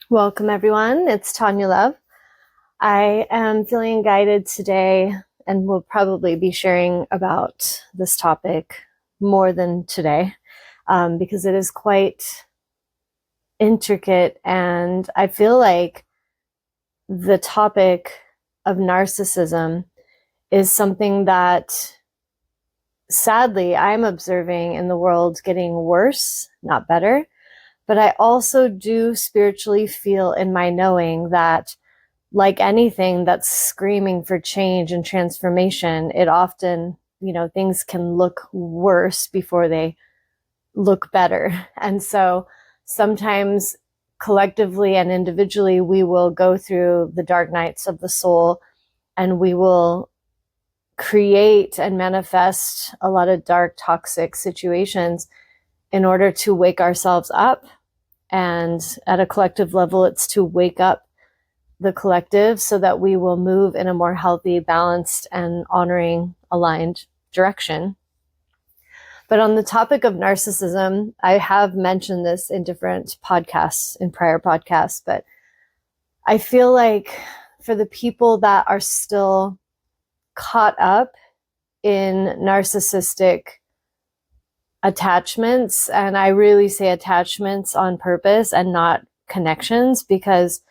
Welcome, everyone. It's Tawnya Love. I am feeling guided today and will probably be sharing about this topic more than today because it is quite intricate. And I feel like the topic of narcissism is something that sadly I'm observing in the world getting worse, not better. But I also do spiritually feel in my knowing that, like anything that's screaming for change and transformation, it often, things can look worse before they look better. And so sometimes collectively and individually, we will go through the dark nights of the soul and we will create and manifest a lot of dark, toxic situations in order to wake ourselves up. And at a collective level, it's to wake up the collective so that we will move in a more healthy, balanced, and honoring, aligned direction. But on the topic of narcissism, I have mentioned this in different podcasts, in prior podcasts, but I feel like for the people that are still caught up in narcissistic attachments, and I really say attachments on purpose and not connections, because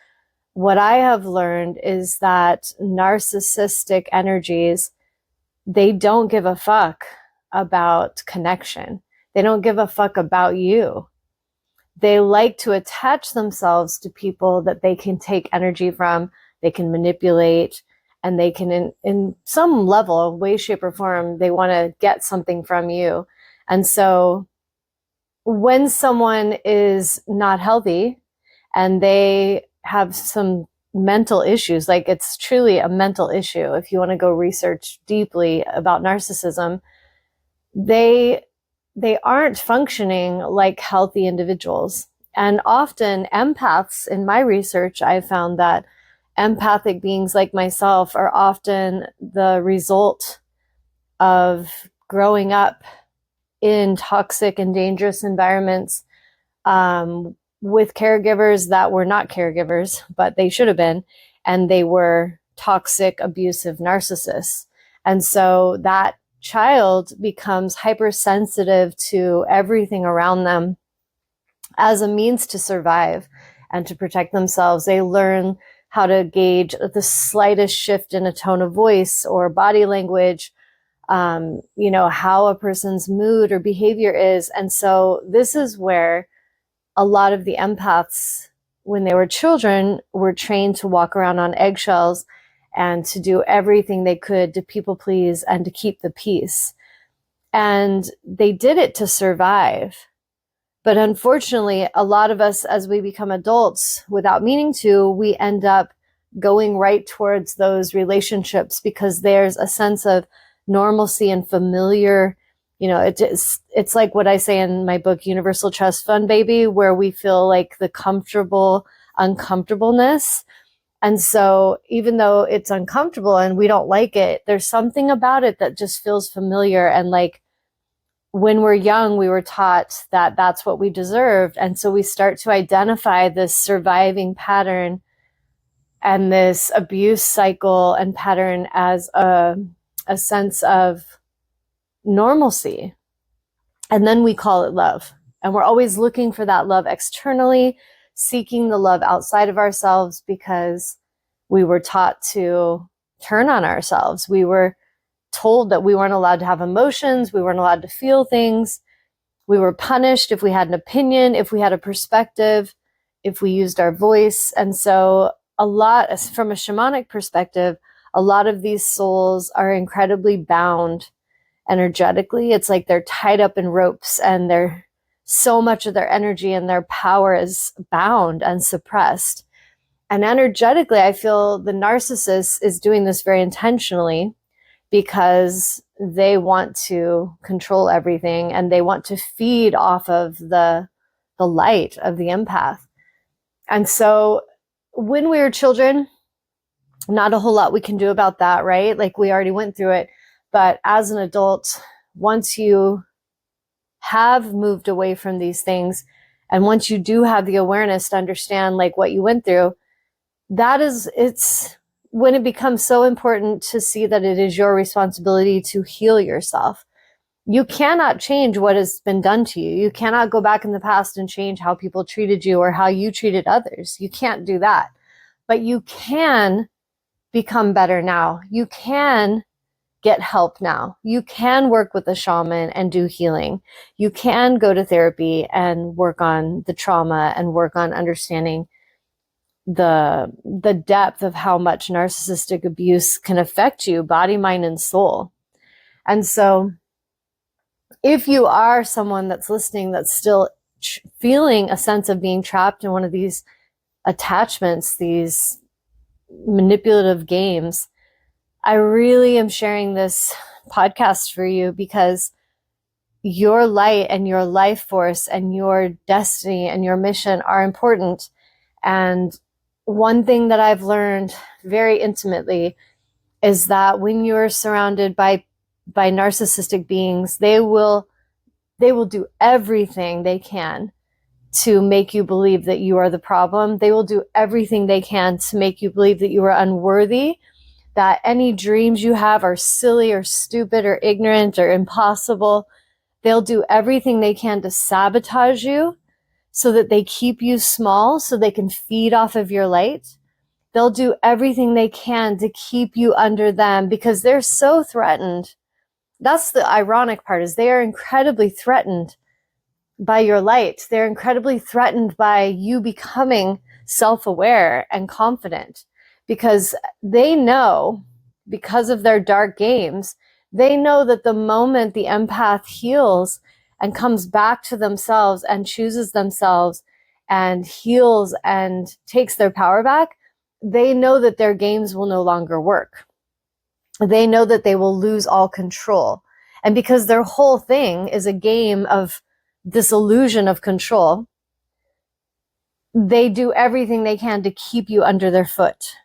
what I have learned is that narcissistic energies, they don't give a fuck about connection. They don't give a fuck about you. They like to attach themselves to people that they can take energy from, they can manipulate, and they can, in some level, way, shape, or form, they want to get something from you. And so when someone is not healthy and they have some mental issues, like it's truly a mental issue, if you want to go research deeply about narcissism, they aren't functioning like healthy individuals. And often empaths, in my research, I've found that empathic beings like myself are often the result of growing up in toxic and dangerous environments, with caregivers that were not caregivers, but they should have been, and they were toxic, abusive narcissists. And so that child becomes hypersensitive to everything around them as a means to survive and to protect themselves. They learn how to gauge the slightest shift in a tone of voice or body language, how a person's mood or behavior is. And so this is where a lot of the empaths, when they were children, were trained to walk around on eggshells and to do everything they could to people please and to keep the peace. And they did it to survive. But unfortunately, a lot of us, as we become adults, without meaning to, we end up going right towards those relationships because there's a sense of normalcy and familiar. It's like what I say in my book, Universal Trust Fund Baby, where we feel like the comfortable uncomfortableness. And so even though it's uncomfortable and we don't like it, there's something about it that just feels familiar. And like when we're young, we were taught that that's what we deserved. And so we start to identify this surviving pattern and this abuse cycle and pattern as a sense of normalcy. And then we call it love. And we're always looking for that love externally, seeking the love outside of ourselves because we were taught to turn on ourselves. We were told that we weren't allowed to have emotions. We weren't allowed to feel things. We were punished if we had an opinion, if we had a perspective, if we used our voice. And so a lot, from a shamanic perspective, a lot of these souls are incredibly bound energetically. It's like they're tied up in ropes and they're so much of their energy and their power is bound and suppressed. And energetically, I feel the narcissist is doing this very intentionally because they want to control everything and they want to feed off of the light of the empath. And so when we were children, not a whole lot we can do about that, right? Like we already went through it. But as an adult, once you have moved away from these things And once you do have the awareness to understand like what you went through, it's when it becomes so important to see that it is your responsibility to heal yourself. You cannot change what has been done to you. You cannot go back in the past and change how people treated you or how you treated others. You can't do that. But you can become better now. You can get help now. You can work with a shaman and do healing. You can go to therapy and work on the trauma and work on understanding the depth of how much narcissistic abuse can affect you, body, mind, and soul. And so if you are someone that's listening that's still feeling a sense of being trapped in one of these attachments, these manipulative games, I really am sharing this podcast for you because your light and your life force and your destiny and your mission are important. And one thing that I've learned very intimately is that when you're surrounded by narcissistic beings, they will do everything they can to make you believe that you are the problem. They will do everything they can to make you believe that you are unworthy, that any dreams you have are silly or stupid or ignorant or impossible. They'll do everything they can to sabotage you so that they keep you small, so they can feed off of your light. They'll do everything they can to keep you under them because they're so threatened. That's the ironic part, is they are incredibly threatened by your light. They're incredibly threatened by you becoming self-aware and confident because they know, because of their dark games, they know that the moment the empath heals and comes back to themselves and chooses themselves and heals and takes their power back, they know that their games will no longer work. They know that they will lose all control. And because their whole thing is a game of this illusion of control, they do everything they can to keep you under their foot.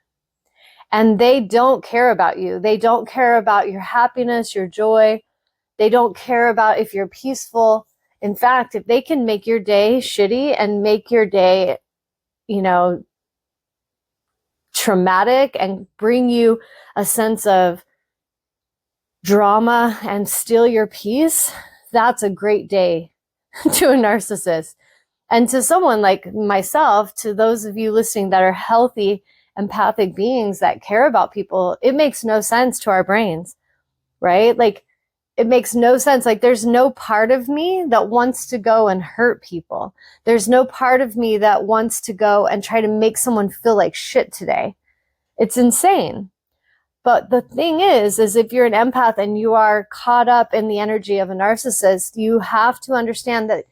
And they don't care about you. They don't care about your happiness, your joy. They don't care about if you're peaceful. In fact, if they can make your day shitty and make your day, traumatic and bring you a sense of drama and steal your peace, that's a great day to a narcissist. And to someone like myself, to those of you listening that are healthy, empathic beings that care about people, it makes no sense to our brains, right? Like, it makes no sense. Like, there's no part of me that wants to go and hurt people. There's no part of me that wants to go and try to make someone feel like shit today. It's insane. But the thing is if you're an empath and you are caught up in the energy of a narcissist, you have to understand that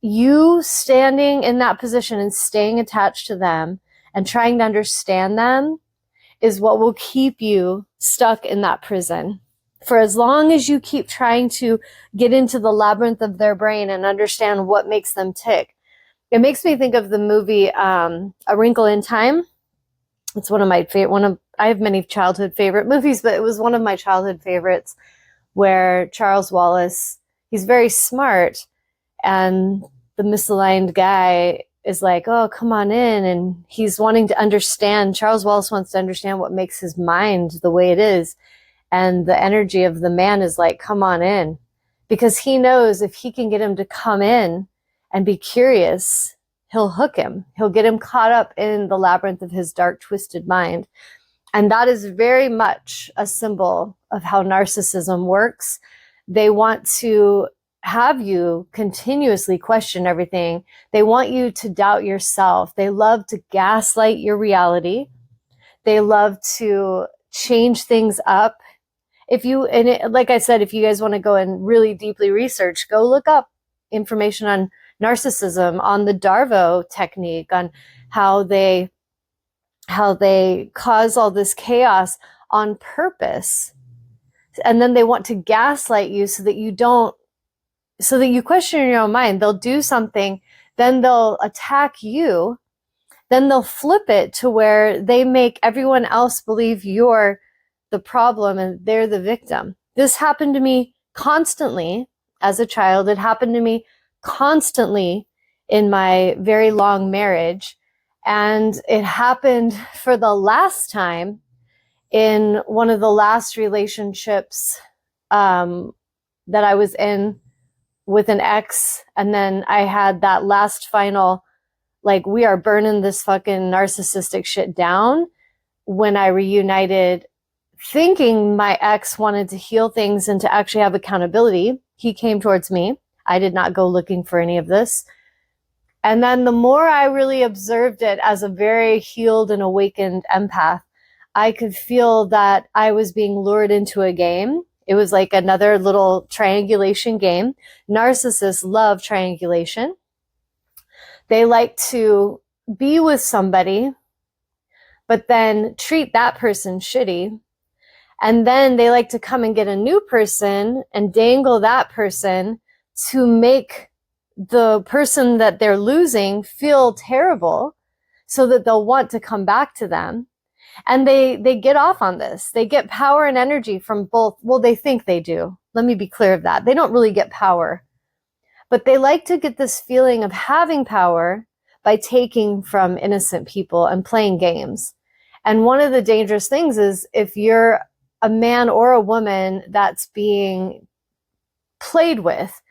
you standing in that position and staying attached to them and trying to understand them is what will keep you stuck in that prison. For as long as you keep trying to get into the labyrinth of their brain and understand what makes them tick. It makes me think of the movie A Wrinkle in Time. It's one of my favorite, I have many childhood favorite movies, but it was one of my childhood favorites where Charles Wallace, he's very smart, and the misaligned guy is like, oh, come on in. And he's wanting to understand, Charles Wallace wants to understand what makes his mind the way it is. And the energy of the man is like, come on in. Because he knows if he can get him to come in and be curious, he'll hook him. He'll get him caught up in the labyrinth of his dark, twisted mind. And that is very much a symbol of how narcissism works. They want to have you continuously question everything. They want you to doubt yourself. They love to gaslight your reality. They love to change things up. Like I said, if you guys want to go and really deeply research, go look up information on narcissism, on the Darvo technique, on how they cause all this chaos on purpose. And then they want to gaslight you so that you question in your own mind. They'll do something, then they'll attack you, then they'll flip it to where they make everyone else believe you're the problem and they're the victim. This happened to me constantly as a child. It happened to me constantly in my very long marriage. And it happened for the last time in one of the last relationships that I was in with an ex. And then I had that last final, like, we are burning this fucking narcissistic shit down, when I reunited, thinking my ex wanted to heal things and to actually have accountability. He came towards me. I did not go looking for any of this. And then the more I really observed it as a very healed and awakened empath, I could feel that I was being lured into a game. It was like another little triangulation game. Narcissists love triangulation. They like to be with somebody, but then treat that person shitty. And then they like to come and get a new person and dangle that person to make the person that they're losing feel terrible, so that they'll want to come back to them. And they get off on this. They get power and energy from both. Well, they think they do. Let me be clear of that. They don't really get power, but they like to get this feeling of having power by taking from innocent people and playing games. And one of the dangerous things is, if you're a man or a woman that's being played with,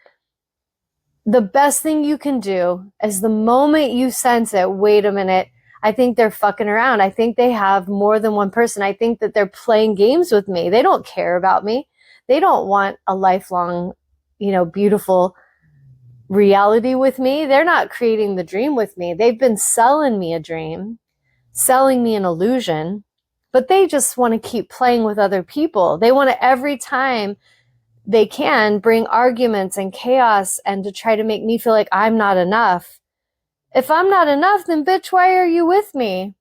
the best thing you can do is, the moment you sense it, wait a minute, I think they're fucking around. I think they have more than one person. I think that they're playing games with me. They don't care about me. They don't want a lifelong, beautiful reality with me. They're not creating the dream with me. They've been selling me a dream, selling me an illusion, but they just want to keep playing with other people. They want to, every time they can, bring arguments and chaos and to try to make me feel like I'm not enough. If I'm not enough, then bitch, why are you with me?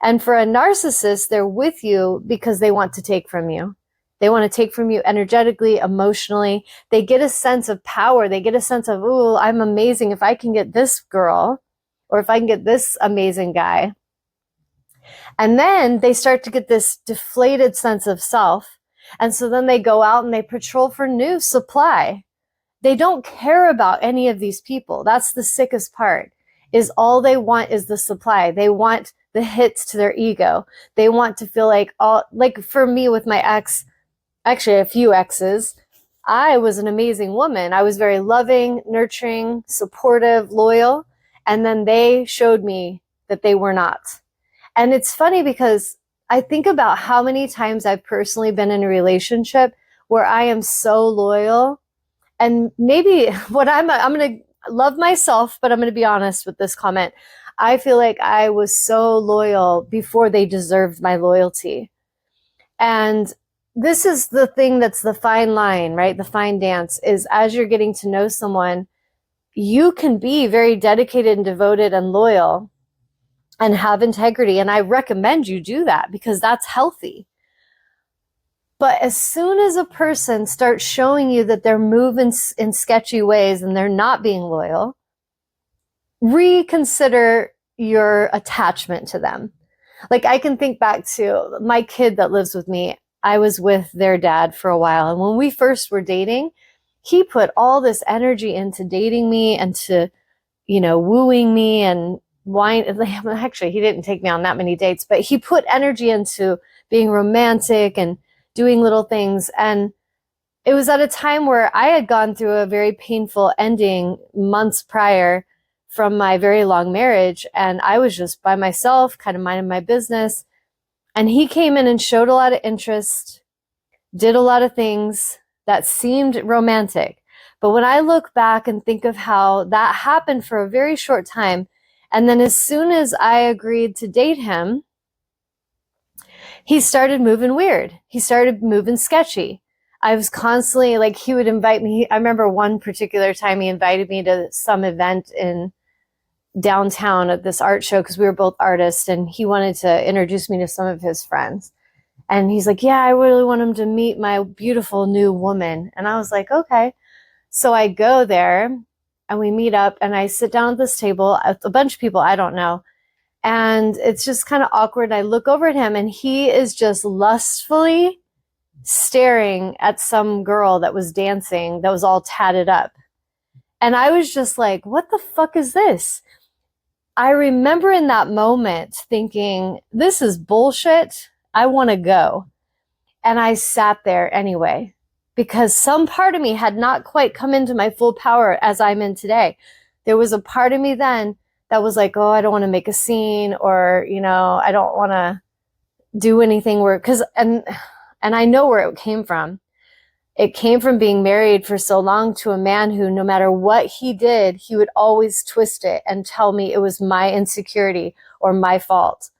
And for a narcissist, they're with you because they want to take from you. They want to take from you energetically, emotionally. They get a sense of power. They get a sense of, ooh, I'm amazing if I can get this girl, or if I can get this amazing guy. And then they start to get this deflated sense of self. And so then they go out and they patrol for new supply. They don't care about any of these people. That's the sickest part, is all they want is the supply. They want the hits to their ego. They want to feel like, for me with my ex, actually a few exes, I was an amazing woman. I was very loving, nurturing, supportive, loyal. And then they showed me that they were not. And it's funny because I think about how many times I've personally been in a relationship where I am so loyal. And maybe what I'm going to love myself, but I'm going to be honest with this comment. I feel like I was so loyal before they deserved my loyalty. And this is the thing that's the fine line, right? The fine dance is, as you're getting to know someone, you can be very dedicated and devoted and loyal and have integrity. And I recommend you do that because that's healthy. But as soon as a person starts showing you that they're moving in sketchy ways and they're not being loyal, reconsider your attachment to them. Like, I can think back to my kid that lives with me. I was with their dad for a while. And when we first were dating, he put all this energy into dating me and to, wooing me and wine. Actually, he didn't take me on that many dates, but he put energy into being romantic and doing little things. And it was at a time where I had gone through a very painful ending months prior from my very long marriage. And I was just by myself, kind of minding my business. And he came in and showed a lot of interest, did a lot of things that seemed romantic. But when I look back and think of how that happened for a very short time, and then as soon as I agreed to date him, he started moving weird. He started moving sketchy. I was constantly, like, he would invite me. I remember one particular time he invited me to some event in downtown at this art show because we were both artists, and he wanted to introduce me to some of his friends. And he's like, yeah, I really want him to meet my beautiful new woman. And I was like, okay. So I go there and we meet up and I sit down at this table with a bunch of people I don't know. And it's just kind of awkward. I look over at him and he is just lustfully staring at some girl that was dancing that was all tatted up. And I was just like, what the fuck is this? I remember in that moment thinking, this is bullshit. I want to go. And I sat there anyway, because some part of me had not quite come into my full power as I'm in today. There was a part of me then that was like, oh, I don't want to make a scene, or, you know, I don't want to do anything where, and I know where it came from. It came from being married for so long to a man who, no matter what he did, he would always twist it and tell me it was my insecurity or my fault.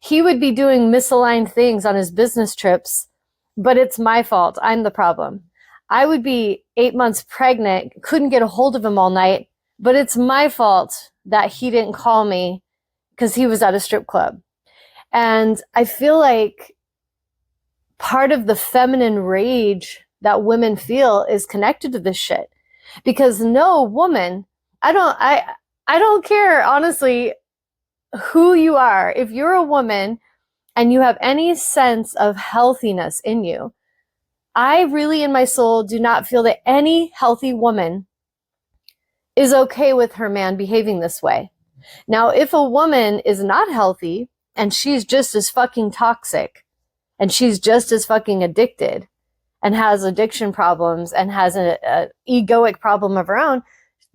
He would be doing misaligned things on his business trips, but it's my fault. I'm the problem. I would be 8 months pregnant, couldn't get a hold of him all night, but it's my fault that he didn't call me because he was at a strip club. And I feel like part of the feminine rage that women feel is connected to this shit. Because no woman, I don't care, honestly, who you are. If you're a woman and you have any sense of healthiness in you, I really in my soul do not feel that any healthy woman is okay with her man behaving this way. Now, if a woman is not healthy and she's just as fucking toxic and she's just as fucking addicted and has addiction problems and has a egoic problem of her own,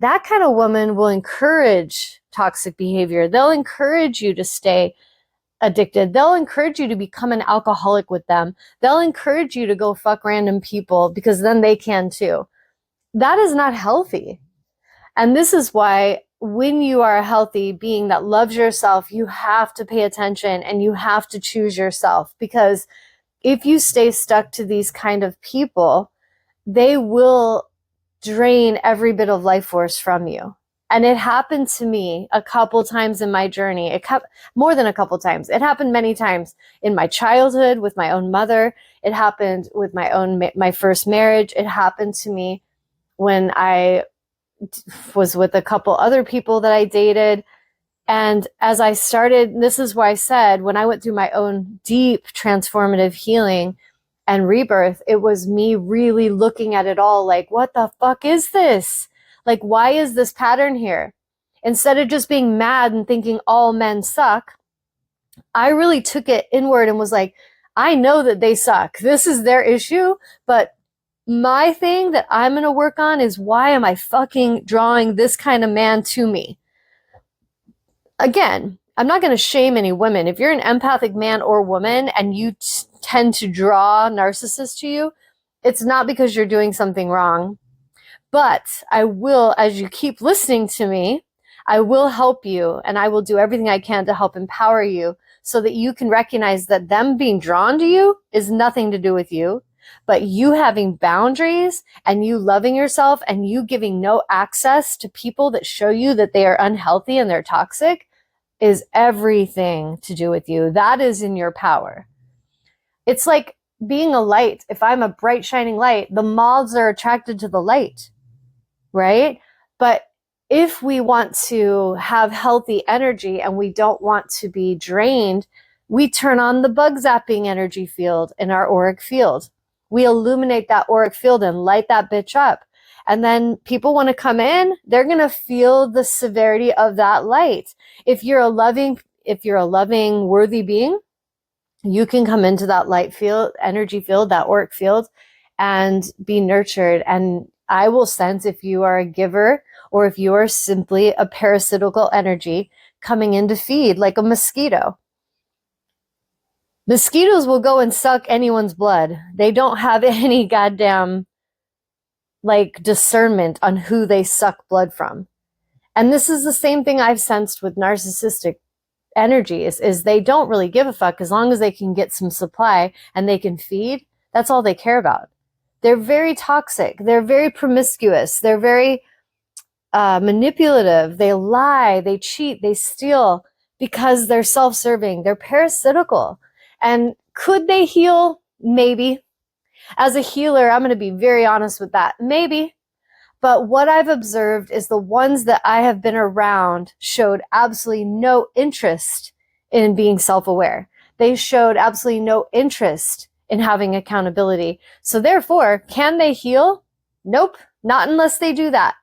that kind of woman will encourage toxic behavior. They'll encourage you to stay addicted. They'll encourage you to become an alcoholic with them. They'll encourage you to go fuck random people because then they can too. That is not healthy. And this is why when you are a healthy being that loves yourself, you have to pay attention and you have to choose yourself, because if you stay stuck to these kind of people, they will drain every bit of life force from you. And it happened to me a couple times in my journey. It kept more than a couple times. It happened many times in my childhood with my own mother. It happened with my first marriage. It happened to me when I was with a couple other people that I dated. And as I started, this is why I said, when I went through my own deep transformative healing and rebirth, it was me really looking at it all like, what the fuck is this? Like, why is this pattern here? Instead of just being mad and thinking all men suck, I really took it inward and was like, I know that they suck. This is their issue, but my thing that I'm going to work on is, why am I fucking drawing this kind of man to me? Again, I'm not going to shame any women. If you're an empathic man or woman and you tend to draw narcissists to you, it's not because you're doing something wrong. But I will, as you keep listening to me, I will help you, and I will do everything I can to help empower you so that you can recognize that them being drawn to you is nothing to do with you, but you having boundaries and you loving yourself and you giving no access to people that show you that they are unhealthy and they're toxic is everything to do with you. That is in your power. It's like being a light. If I'm a bright shining light, the moths are attracted to the light, right? But if we want to have healthy energy and we don't want to be drained, we turn on the bug zapping energy field in our auric field. We illuminate that auric field and light that bitch up. And then people want to come in, they're going to feel the severity of that light. If you're a loving, worthy being, you can come into that light field, energy field, that auric field, and be nurtured. And I will sense if you are a giver or if you are simply a parasitical energy coming in to feed, like a mosquito. Mosquitoes will go and suck anyone's blood. They don't have any goddamn discernment on who they suck blood from. And this is the same thing I've sensed with narcissistic energies, is they don't really give a fuck as long as they can get some supply and they can feed. That's all they care about. They're very toxic. They're very promiscuous. They're very manipulative. They lie, they cheat, they steal because they're self-serving. They're parasitical. And could they heal? Maybe. As a healer, I'm going to be very honest with that. Maybe. But what I've observed is the ones that I have been around showed absolutely no interest in being self-aware. They showed absolutely no interest in having accountability. So therefore, can they heal? Nope, not unless they do that.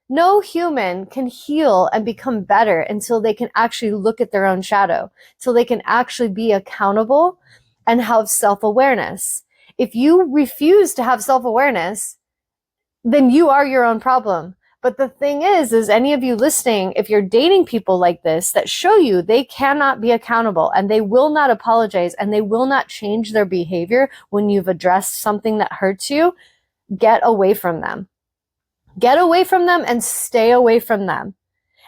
No human can heal and become better until they can actually look at their own shadow, till they can actually be accountable and have self-awareness. If you refuse to have self-awareness, then you are your own problem. But the thing is any of you listening, if you're dating people like this that show you they cannot be accountable and they will not apologize and they will not change their behavior when you've addressed something that hurts you, get away from them. Get away from them and stay away from them.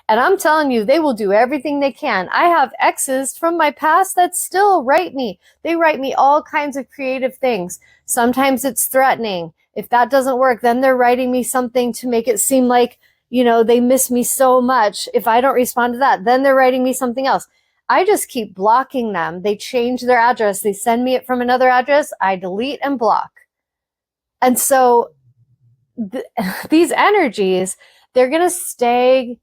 And I'm telling you, they will do everything they can. I have exes from my past that still write me. They write me all kinds of creative things. Sometimes it's threatening. If that doesn't work, then they're writing me something to make it seem like, they miss me so much. If I don't respond to that, then they're writing me something else. I just keep blocking them. They change their address. They send me it from another address. I delete and block. And so these energies, they're going to stay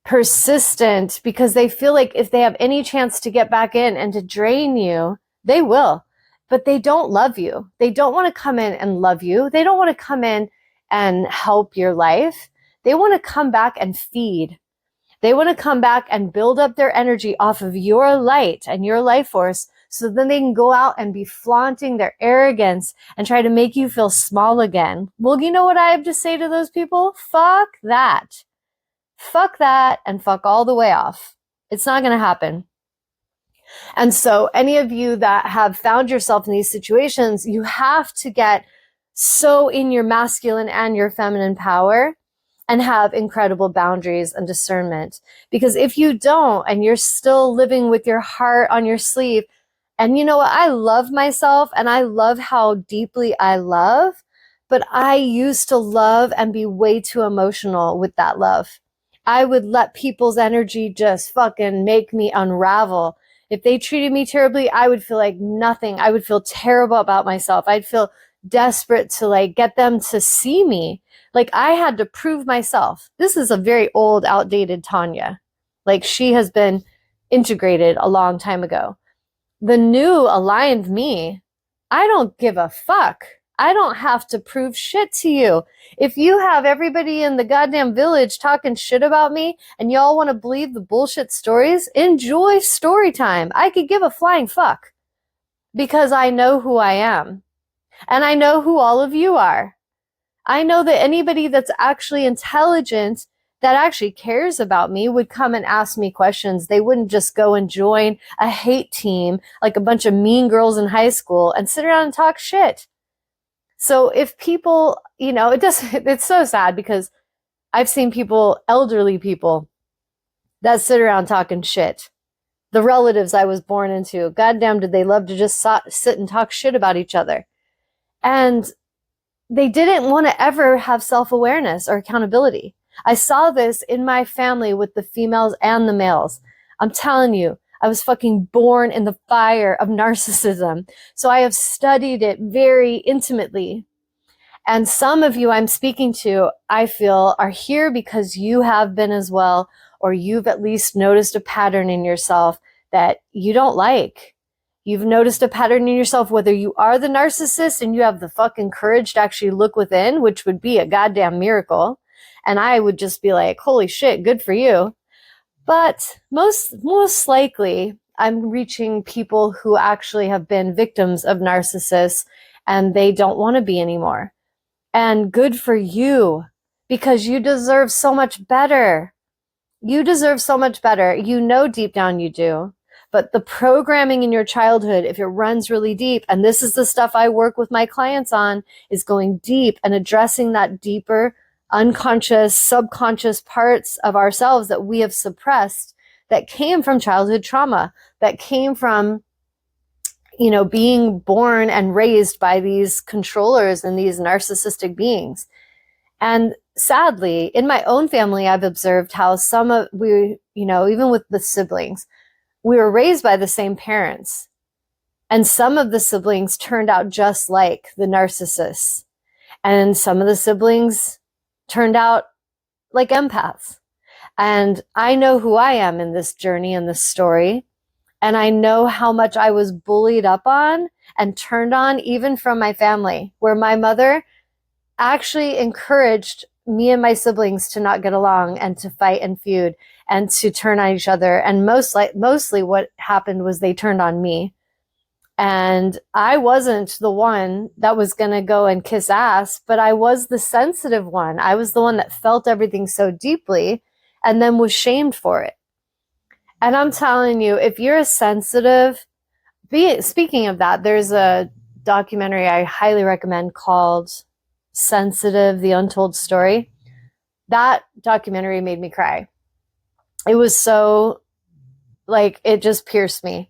persistent because they feel like if they have any chance to get back in and to drain you, they will. But they don't love you. They don't want to come in and love you. They don't want to come in and help your life. They want to come back and feed. They want to come back and build up their energy off of your light and your life force, so then they can go out and be flaunting their arrogance and try to make you feel small again. Well, you know what I have to say to those people? Fuck that. Fuck that and fuck all the way off. It's not going to happen. And so any of you that have found yourself in these situations, you have to get so in your masculine and your feminine power and have incredible boundaries and discernment. Because if you don't, and you're still living with your heart on your sleeve, and you know what? I love myself and I love how deeply I love, but I used to love and be way too emotional with that love. I would let people's energy just fucking make me unravel. If they treated me terribly, I would feel like nothing. I would feel terrible about myself. I'd feel desperate to get them to see me. Like I had to prove myself. This is a very old, outdated Tawnya. Like she has been integrated a long time ago. The new aligned me, I don't give a fuck. I don't have to prove shit to you. If you have everybody in the goddamn village talking shit about me and y'all want to believe the bullshit stories, enjoy story time. I could give a flying fuck because I know who I am and I know who all of you are. I know that anybody that's actually intelligent, that actually cares about me, would come and ask me questions. They wouldn't just go and join a hate team like a bunch of mean girls in high school and sit around and talk shit. So if people, it's so sad because I've seen people, elderly people, that sit around talking shit. The relatives I was born into, goddamn, did they love to just sit and talk shit about each other. And they didn't want to ever have self-awareness or accountability. I saw this in my family with the females and the males. I'm telling you, I was fucking born in the fire of narcissism. So I have studied it very intimately. And some of you I'm speaking to, I feel, are here because you have been as well, or you've at least noticed a pattern in yourself that you don't like. You've noticed a pattern in yourself, whether you are the narcissist and you have the fucking courage to actually look within, which would be a goddamn miracle. And I would just be like, holy shit, good for you. But most likely, I'm reaching people who actually have been victims of narcissists and they don't want to be anymore. And good for you, because you deserve so much better. You deserve so much better. You know deep down you do. But the programming in your childhood, if it runs really deep, and this is the stuff I work with my clients on, is going deep and addressing that deeper, unconscious, subconscious parts of ourselves that we have suppressed, that came from childhood trauma, that came from, being born and raised by these controllers and these narcissistic beings. And sadly, in my own family, I've observed how even with the siblings, we were raised by the same parents. And some of the siblings turned out just like the narcissists. And some of the siblings turned out like empaths. And I know who I am in this journey and this story. And I know how much I was bullied up on and turned on, even from my family, where my mother actually encouraged me and my siblings to not get along and to fight and feud and to turn on each other. And mostly what happened was they turned on me. And I wasn't the one that was going to go and kiss ass, but I was the sensitive one. I was the one that felt everything so deeply and then was shamed for it. And I'm telling you, if you're a sensitive, speaking of that, there's a documentary I highly recommend called Sensitive, The Untold Story. That documentary made me cry. It was so, like, it just pierced me.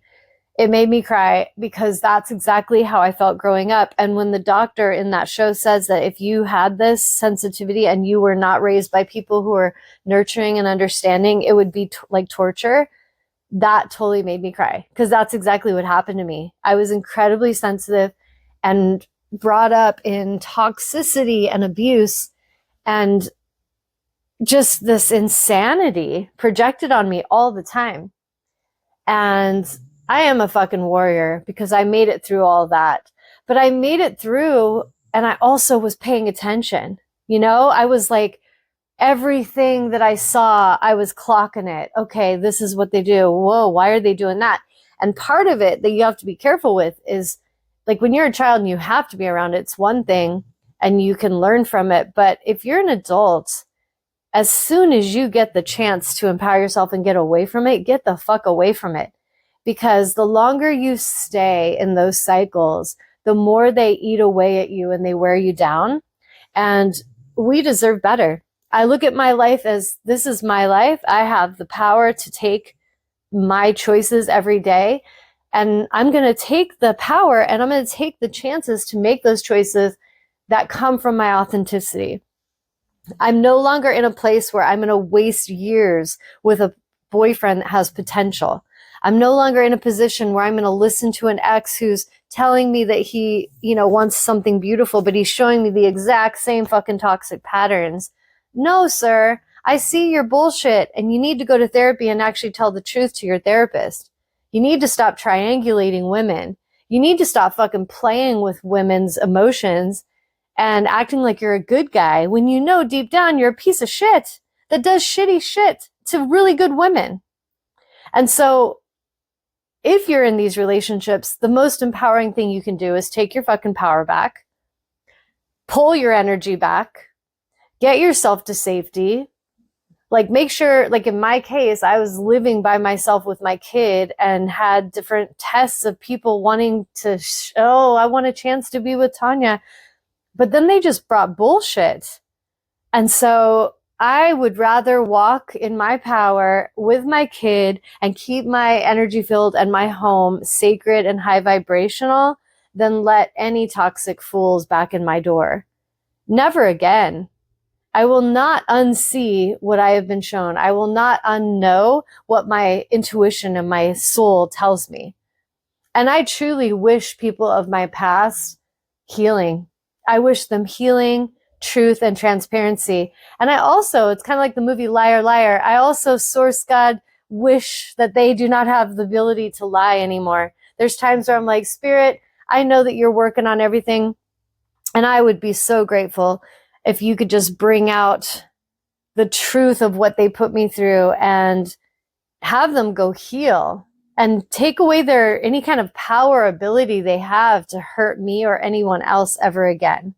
It made me cry because that's exactly how I felt growing up. And when the doctor in that show says that if you had this sensitivity and you were not raised by people who are nurturing and understanding, it would be like torture. That totally made me cry because that's exactly what happened to me. I was incredibly sensitive and brought up in toxicity and abuse and just this insanity projected on me all the time. And I am a fucking warrior because I made it through all that. But I made it through and I also was paying attention. You know, I was like, everything that I saw, I was clocking it. Okay, this is what they do. Whoa, why are they doing that? And part of it that you have to be careful with is, like, when you're a child and you have to be around it, it's one thing and you can learn from it. But if you're an adult, as soon as you get the chance to empower yourself and get away from it, get the fuck away from it. Because the longer you stay in those cycles, the more they eat away at you and they wear you down. And we deserve better. I look at my life as, this is my life. I have the power to take my choices every day. And I'm going to take the power and I'm going to take the chances to make those choices that come from my authenticity. I'm no longer in a place where I'm going to waste years with a boyfriend that has potential. I'm no longer in a position where I'm going to listen to an ex who's telling me that he, wants something beautiful, but he's showing me the exact same fucking toxic patterns. No, sir, I see your bullshit and you need to go to therapy and actually tell the truth to your therapist. You need to stop triangulating women. You need to stop fucking playing with women's emotions and acting like you're a good guy when you know deep down you're a piece of shit that does shitty shit to really good women. And so if you're in these relationships, the most empowering thing you can do is take your fucking power back, pull your energy back, get yourself to safety. Like, make sure, like in my case, I was living by myself with my kid and had different tests of people wanting to, I want a chance to be with Tawnya. But then they just brought bullshit. And so I would rather walk in my power with my kid and keep my energy field and my home sacred and high vibrational than let any toxic fools back in my door. Never again. I will not unsee what I have been shown. I will not unknow what my intuition and my soul tells me. And I truly wish people of my past healing. I wish them healing, truth, and transparency. And I also, it's kind of like the movie Liar, Liar. I also, source God, wish that they do not have the ability to lie anymore. There's times where I'm like, Spirit, I know that you're working on everything. And I would be so grateful if you could just bring out the truth of what they put me through and have them go heal and take away any kind of power or ability they have to hurt me or anyone else ever again.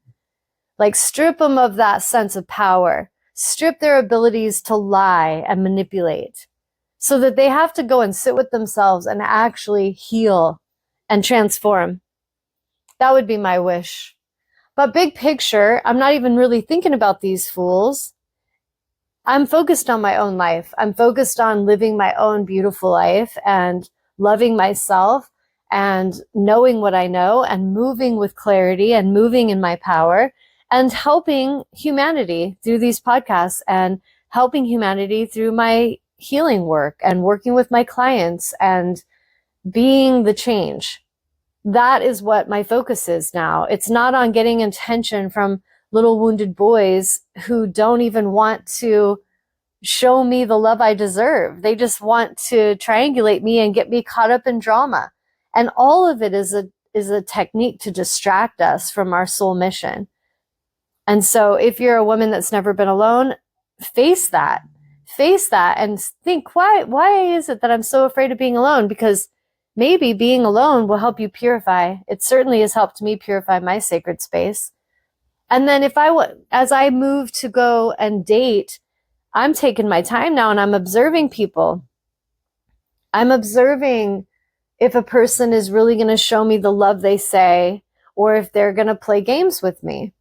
Like, strip them of that sense of power, strip their abilities to lie and manipulate so that they have to go and sit with themselves and actually heal and transform. That would be my wish. But big picture, I'm not even really thinking about these fools. I'm focused on my own life. I'm focused on living my own beautiful life and loving myself and knowing what I know and moving with clarity and moving in my power and helping humanity through these podcasts and helping humanity through my healing work and working with my clients and being the change. That is what my focus is now. It's not on getting attention from little wounded boys who don't even want to show me the love I deserve. They just want to triangulate me and get me caught up in drama. And all of it is a technique to distract us from our soul mission. And so if you're a woman that's never been alone, face that and think, why is it that I'm so afraid of being alone? Because maybe being alone will help you purify. It certainly has helped me purify my sacred space. And then as I move to go and date, I'm taking my time now and I'm observing people. I'm observing if a person is really going to show me the love they say, or if they're going to play games with me.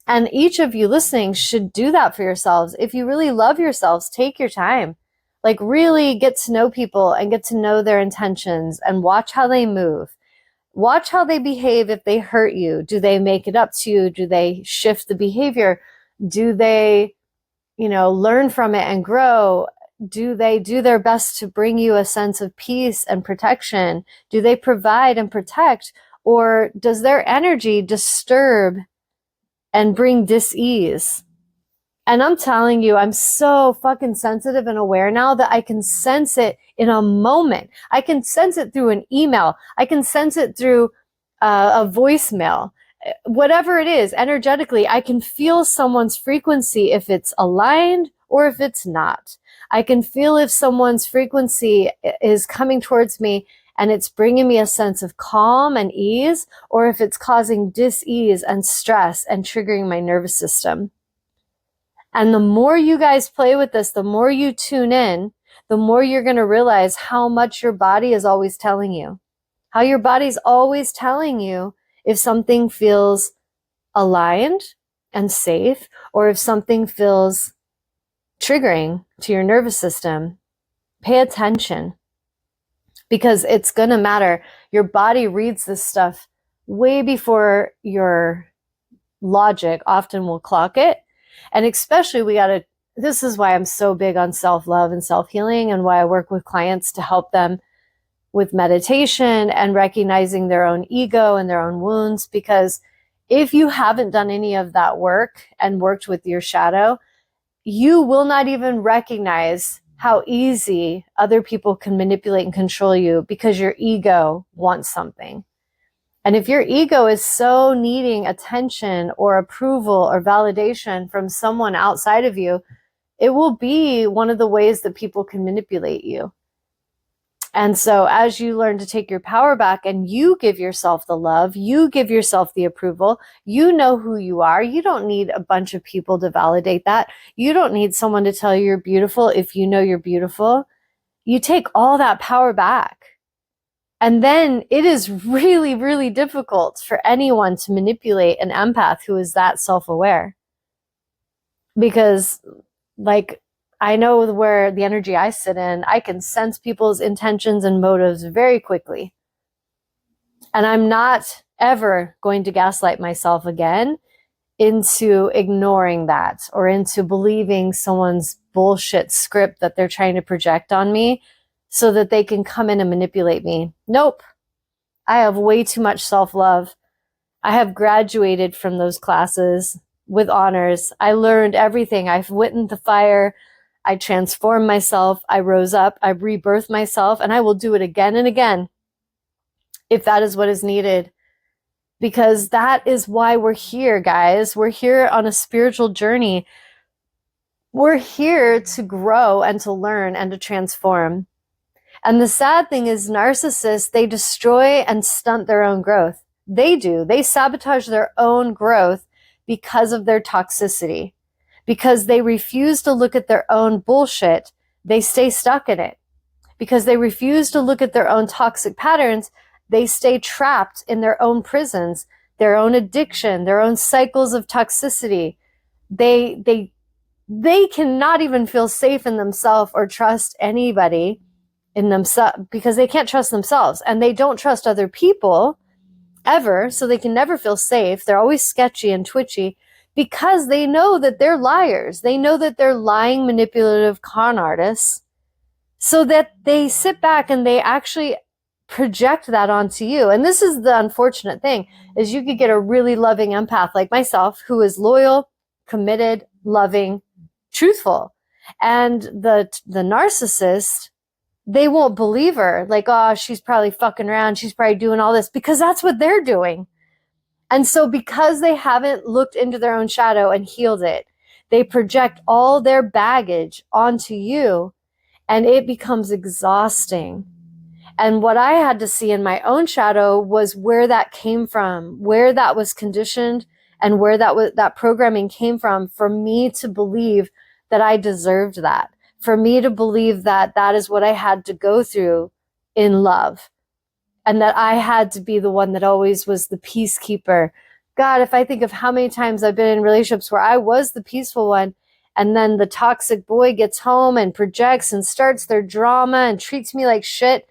And each of you listening should do that for yourselves. If you really love yourselves, take your time. Like really get to know people and get to know their intentions and watch how they move. Watch how they behave if they hurt you. Do they make it up to you? Do they shift the behavior? Do they, learn from it and grow? Do they do their best to bring you a sense of peace and protection? Do they provide and protect? Or does their energy disturb and bring dis-ease? And I'm telling you, I'm so fucking sensitive and aware now that I can sense it in a moment. I can sense it through an email. I can sense it through a voicemail. Whatever it is, energetically, I can feel someone's frequency if it's aligned or if it's not. I can feel if someone's frequency is coming towards me and it's bringing me a sense of calm and ease, or if it's causing dis-ease and stress and triggering my nervous system. And the more you guys play with this, the more you tune in, the more you're going to realize how much your body is always telling you. How your body's always telling you if something feels aligned and safe, or if something feels triggering to your nervous system. Pay attention. Because it's going to matter. Your body reads this stuff way before your logic often will clock it. And especially this is why I'm so big on self-love and self-healing, and why I work with clients to help them with meditation and recognizing their own ego and their own wounds. Because if you haven't done any of that work and worked with your shadow, you will not even recognize how easy other people can manipulate and control you, because your ego wants something. And if your ego is so needing attention or approval or validation from someone outside of you, it will be one of the ways that people can manipulate you. And so as you learn to take your power back and you give yourself the love, you give yourself the approval, you know who you are. You don't need a bunch of people to validate that. You don't need someone to tell you you're beautiful if you know you're beautiful. You take all that power back. And then it is really, really difficult for anyone to manipulate an empath who is that self-aware. Because I know where the energy I sit in, I can sense people's intentions and motives very quickly. And I'm not ever going to gaslight myself again into ignoring that or into believing someone's bullshit script that they're trying to project on me so that they can come in and manipulate me. Nope. I have way too much self-love. I have graduated from those classes with honors. I learned everything. I've witnessed the fire. I transformed myself. I rose up. I rebirthed myself, and I will do it again and again if that is what is needed. Because that is why we're here, guys. We're here on a spiritual journey. We're here to grow and to learn and to transform. And the sad thing is, narcissists, they destroy and stunt their own growth. They do. They sabotage their own growth because of their toxicity. Because they refuse to look at their own bullshit, they stay stuck in it. Because they refuse to look at their own toxic patterns, they stay trapped in their own prisons, their own addiction, their own cycles of toxicity. They cannot even feel safe in themselves or trust anybody in themselves, because they can't trust themselves, and they don't trust other people ever, so they can never feel safe. They're always sketchy and twitchy because they know that they're liars. They know that they're lying, manipulative con artists, so that they sit back and they actually project that onto you. And this is the unfortunate thing, is you could get a really loving empath like myself who is loyal, committed, loving, truthful. And the narcissist, they won't believe her. Like, oh, she's probably fucking around. She's probably doing all this, because that's what they're doing. And so because they haven't looked into their own shadow and healed it, they project all their baggage onto you, and it becomes exhausting. And what I had to see in my own shadow was where that came from, where that was conditioned, and where that programming came from for me to believe that I deserved that, for me to believe that that is what I had to go through in love, and that I had to be the one that always was the peacekeeper. God, if I think of how many times I've been in relationships where I was the peaceful one, and then the toxic boy gets home and projects and starts their drama and treats me like shit.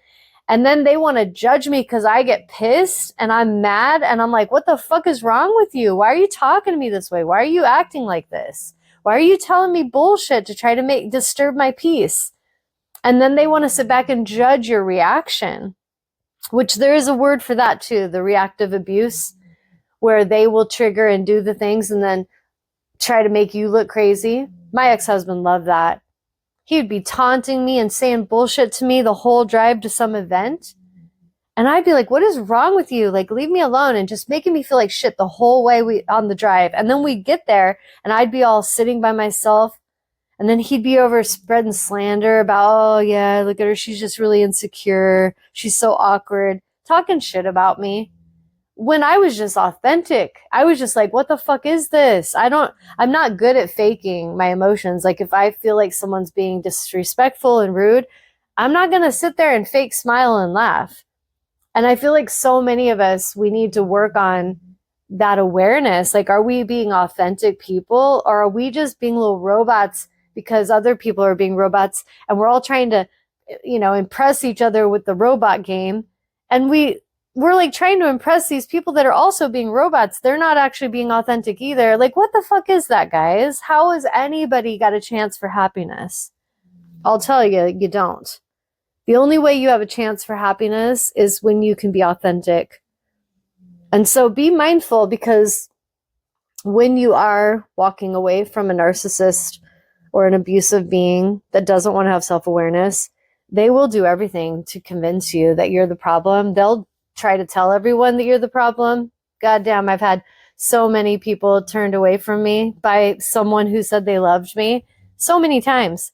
And then they want to judge me because I get pissed and I'm mad. And I'm like, what the fuck is wrong with you? Why are you talking to me this way? Why are you acting like this? Why are you telling me bullshit to try to disturb my peace? And then they want to sit back and judge your reaction, which there is a word for that too, the reactive abuse, where they will trigger and do the things and then try to make you look crazy. My ex-husband loved that. He would be taunting me and saying bullshit to me the whole drive to some event. And I'd be like, what is wrong with you? Like, leave me alone, and just making me feel like shit the whole way on the drive. And then we'd get there and I'd be all sitting by myself. And then he'd be over spreading slander about, oh yeah, look at her. She's just really insecure. She's so awkward, talking shit about me. When I was just authentic, I was just like, what the fuck is this? I'm not good at faking my emotions. Like if I feel like someone's being disrespectful and rude, I'm not going to sit there and fake smile and laugh. And I feel like so many of us, we need to work on that awareness. Like, are we being authentic people, or are we just being little robots because other people are being robots and we're all trying to, impress each other with the robot game? And we're like trying to impress these people that are also being robots. They're not actually being authentic either. Like, what the fuck is that, guys? How has anybody got a chance for happiness? I'll tell you, you don't. The only way you have a chance for happiness is when you can be authentic. And so be mindful, because when you are walking away from a narcissist or an abusive being that doesn't want to have self-awareness, they will do everything to convince you that you're the problem. They'll try to tell everyone that you're the problem. Goddamn, I've had so many people turned away from me by someone who said they loved me so many times.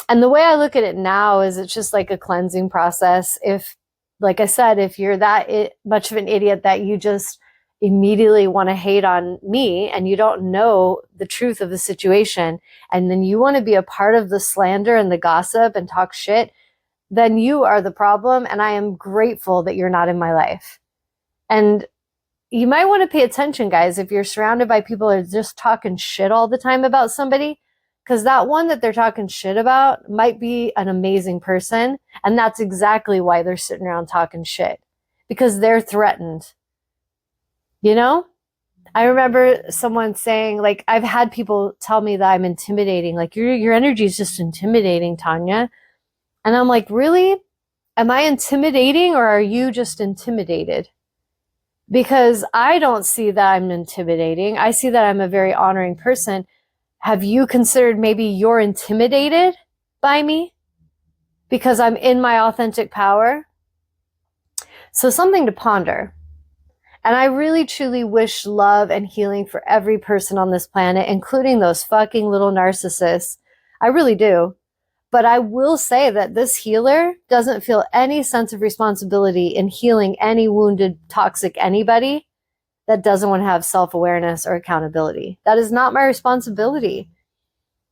And the way I look at it now is it's just like a cleansing process. If, like I said, if you're that much of an idiot that you just immediately want to hate on me and you don't know the truth of the situation, and then you want to be a part of the slander and the gossip and talk shit, then you are the problem. And I am grateful that you're not in my life. And you might want to pay attention, guys, if you're surrounded by people that are just talking shit all the time about somebody, because that one that they're talking shit about might be an amazing person. And that's exactly why they're sitting around talking shit, because they're threatened. I remember someone saying, like, I've had people tell me that I'm intimidating. Like, your energy is just intimidating, Tawnya. And I'm like, really? Am I intimidating, or are you just intimidated? Because I don't see that I'm intimidating. I see that I'm a very honoring person. Have you considered maybe you're intimidated by me because I'm in my authentic power? So something to ponder. And I really, truly wish love and healing for every person on this planet, including those fucking little narcissists. I really do. But I will say that this healer doesn't feel any sense of responsibility in healing any wounded, toxic anybody that doesn't want to have self-awareness or accountability. That is not my responsibility.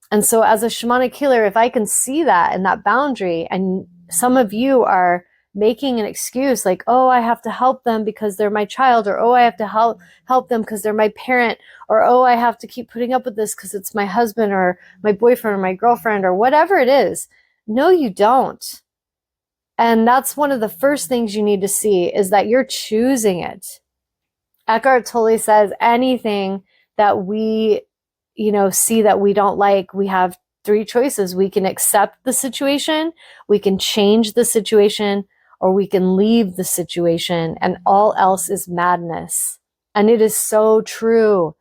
And so as a shamanic healer, if I can see that and that boundary, and some of you are making an excuse like, oh, I have to help them because they're my child, or oh, I have to help them because they're my parent, or oh, I have to keep putting up with this because it's my husband or my boyfriend or my girlfriend or whatever it is. No, you don't. And that's one of the first things you need to see, is that you're choosing it. Eckhart Tolle says anything that we, see that we don't like, we have three choices. We can accept the situation, we can change the situation, or we can leave the situation, and all else is madness. And it is so true.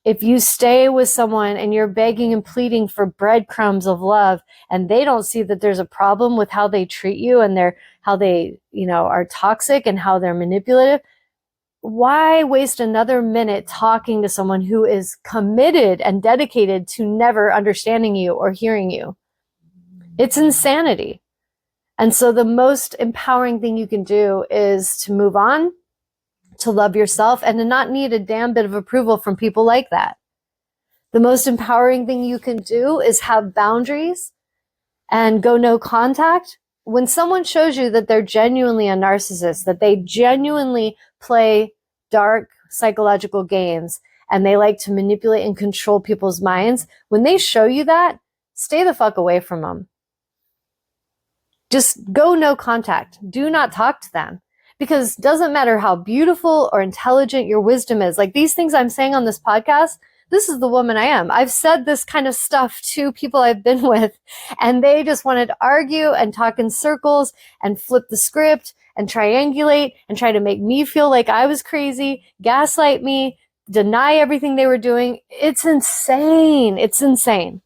If you stay with someone and you're begging and pleading for breadcrumbs of love, and they don't see that there's a problem with how they treat you and how they, are toxic and how they're manipulative, why waste another minute talking to someone who is committed and dedicated to never understanding you or hearing you? It's insanity. And so the most empowering thing you can do is to move on, to love yourself, and to not need a damn bit of approval from people like that. The most empowering thing you can do is have boundaries and go no contact. When someone shows you that they're genuinely a narcissist, that they genuinely play dark psychological games and they like to manipulate and control people's minds, when they show you that, stay the fuck away from them. Just go no contact. Do not talk to them. Because it doesn't matter how beautiful or intelligent your wisdom is. Like these things I'm saying on this podcast, this is the woman I am. I've said this kind of stuff to people I've been with, and they just wanted to argue and talk in circles and flip the script and triangulate and try to make me feel like I was crazy, gaslight me, deny everything they were doing. It's insane. It's insane.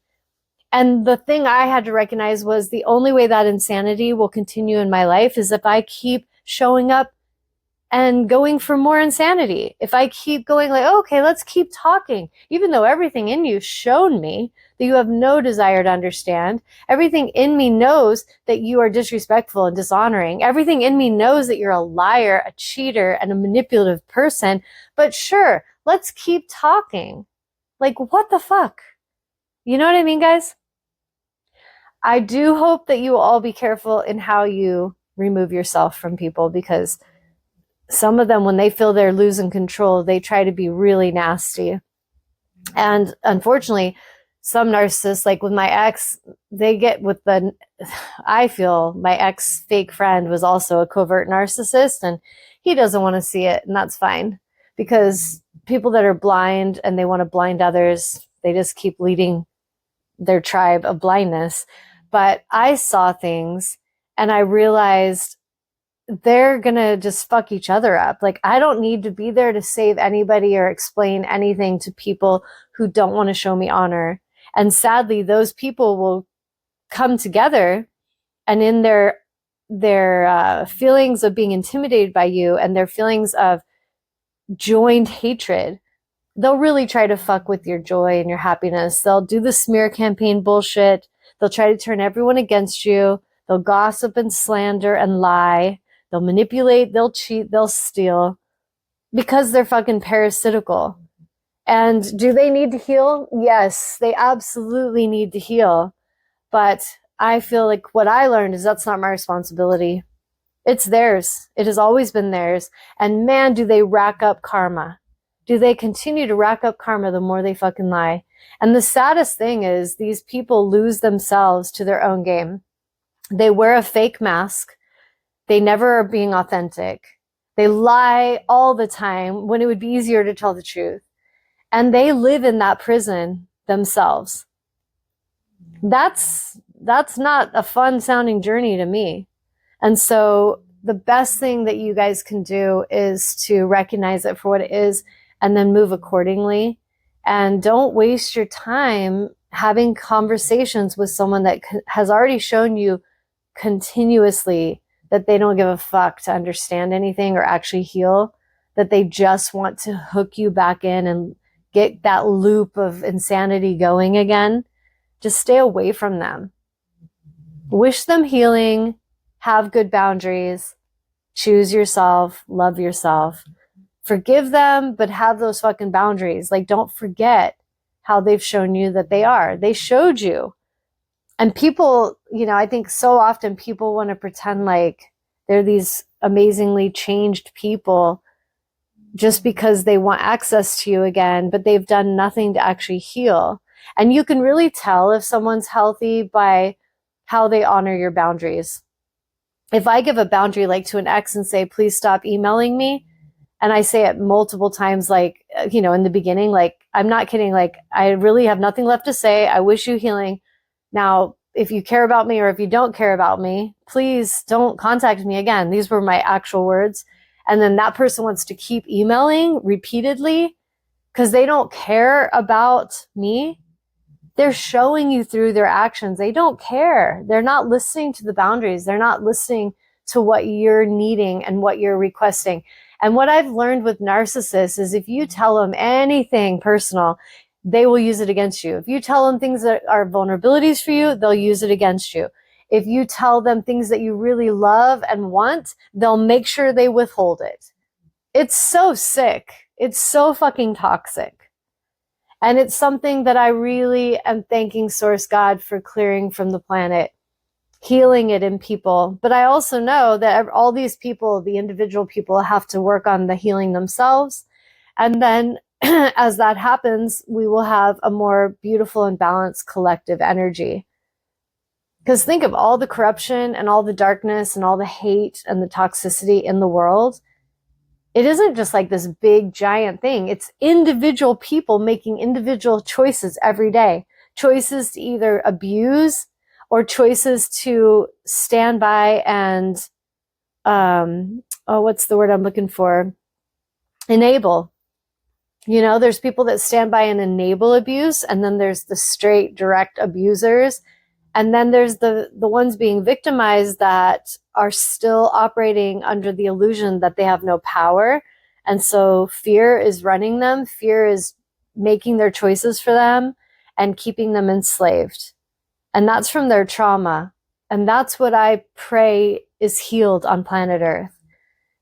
And the thing I had to recognize was the only way that insanity will continue in my life is if I keep showing up and going for more insanity. If I keep going like, oh, okay, let's keep talking, even though everything in you shown me that you have no desire to understand. Everything in me knows that you are disrespectful and dishonoring. Everything in me knows that you're a liar, a cheater, and a manipulative person. But sure, let's keep talking. Like, what the fuck? You know what I mean, guys? I do hope that you will all be careful in how you remove yourself from people, because some of them, when they feel they're losing control, they try to be really nasty. And unfortunately, some narcissists, like with my ex, they get with the, I feel my ex fake friend was also a covert narcissist, and he doesn't want to see it, and that's fine. Because people that are blind and they want to blind others, they just keep leading their tribe of blindness. But I saw things and I realized they're going to just fuck each other up. Like, I don't need to be there to save anybody or explain anything to people who don't want to show me honor. And sadly, those people will come together, and in their feelings of being intimidated by you and their feelings of joined hatred, they'll really try to fuck with your joy and your happiness. They'll do the smear campaign bullshit. They'll try to turn everyone against you. They'll gossip and slander and lie. They'll manipulate, they'll cheat, they'll steal, because they're fucking parasitical. And do they need to heal? Yes, they absolutely need to heal. But I feel like what I learned is that's not my responsibility. It's theirs. It has always been theirs. And man, do they rack up karma. Do they continue to rack up karma the more they fucking lie. And the saddest thing is these people lose themselves to their own game. They wear a fake mask. They never are being authentic. They lie all the time when it would be easier to tell the truth. And they live in that prison themselves. That's not a fun sounding journey to me. And so the best thing that you guys can do is to recognize it for what it is and then move accordingly. And don't waste your time having conversations with someone that has already shown you continuously that they don't give a fuck to understand anything or actually heal, that they just want to hook you back in and get that loop of insanity going again. Just stay away from them. Wish them healing, have good boundaries, choose yourself, love yourself, forgive them, but have those fucking boundaries. Like, don't forget how they've shown you that they are. They showed you. And people, you know, I think so often people want to pretend like they're these amazingly changed people just because they want access to you again, but they've done nothing to actually heal. And you can really tell if someone's healthy by how they honor your boundaries. If I give a boundary like to an ex and say, please stop emailing me, and I say it multiple times, like, you know, in the beginning, like, I'm not kidding, like, I really have nothing left to say. I wish you healing. Now, if you care about me or if you don't care about me, please don't contact me again. These were my actual words. And then that person wants to keep emailing repeatedly because they don't care about me. They're showing you through their actions. They don't care. They're not listening to the boundaries. They're not listening to what you're needing and what you're requesting. And what I've learned with narcissists is if you tell them anything personal, they will use it against you. If you tell them things that are vulnerabilities for you, they'll use it against you. If you tell them things that you really love and want, they'll make sure they withhold it. It's so sick. It's so fucking toxic. And it's something that I really am thanking Source God for clearing from the planet, healing it in people. But I also know that all these people, the individual people, have to work on the healing themselves. And then as that happens, we will have a more beautiful and balanced collective energy. Because think of all the corruption and all the darkness and all the hate and the toxicity in the world. It isn't just like this big giant thing. It's individual people making individual choices every day. Choices to either abuse or choices to stand by and, what's the word I'm looking for? Enable. You know, there's people that stand by and enable abuse, and then there's the straight, direct abusers. And then there's the ones being victimized that are still operating under the illusion that they have no power. And so fear is running them. Fear is making their choices for them and keeping them enslaved. And that's from their trauma. And that's what I pray is healed on planet Earth.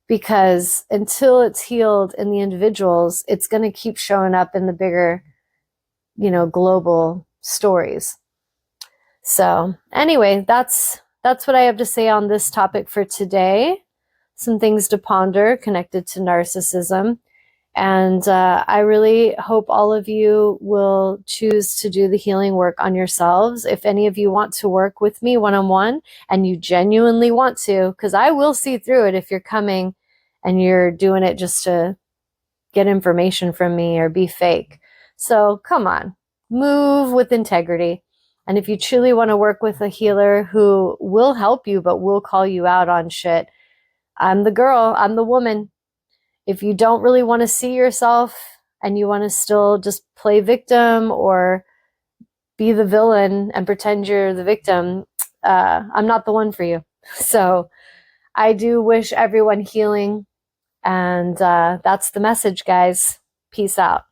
Because until it's healed in the individuals, it's going to keep showing up in the bigger, global stories. So anyway, that's what I have to say on this topic for today. Some things to ponder connected to narcissism. And I really hope all of you will choose to do the healing work on yourselves. If any of you want to work with me one-on-one and you genuinely want to, because I will see through it if you're coming and you're doing it just to get information from me or be fake. So come on, move with integrity. And if you truly want to work with a healer who will help you, but will call you out on shit, I'm the girl, I'm the woman. If you don't really want to see yourself and you want to still just play victim or be the villain and pretend you're the victim, I'm not the one for you. So I do wish everyone healing. And that's the message, guys. Peace out.